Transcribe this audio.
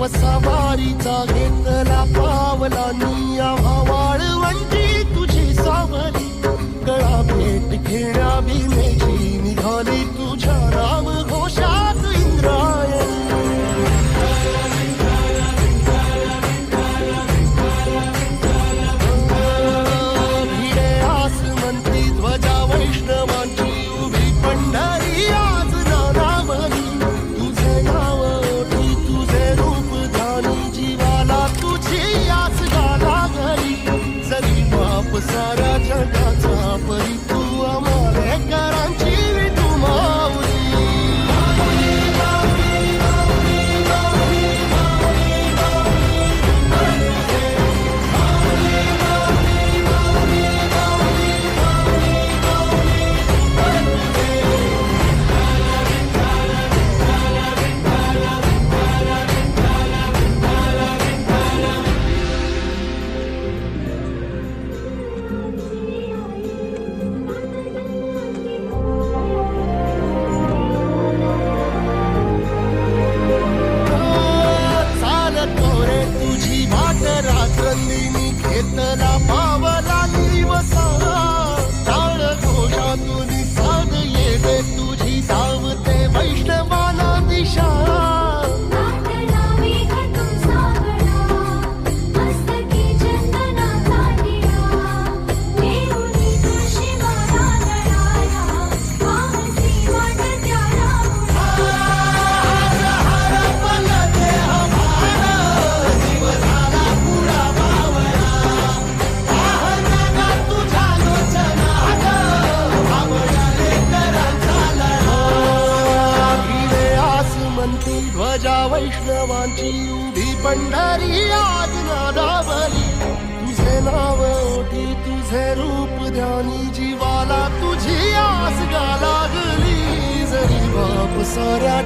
सवारीचा घेतला पावलांनी वाळवंटी तुझी सावली गळा भेट घेण्या भीमेची निघाली तुझ्या राम घोषात इंद्रायणी भिडे आसमंती ध्वजा वैष्णवांची उभी पंढरी आज नानावली तुझे नाव ओठी तुझे रूप जीवाला तुझी आस गाला घरी जरी बाप साऱ्या जगाचा परी तू आम्हाला करांची तू माऊली रात्रंदिनी घेतला पावला दिवसा टाळ घोषातून साध येते तुझी धावते वैष्णवाला दिशा ध्वजा वैष्णवांची उभी पंढरी आज नादावली तुझे नाव ओठी तुझे रूप ध्यानी जीवाला तुझी आस गा लागली जरी बाप साऱ्या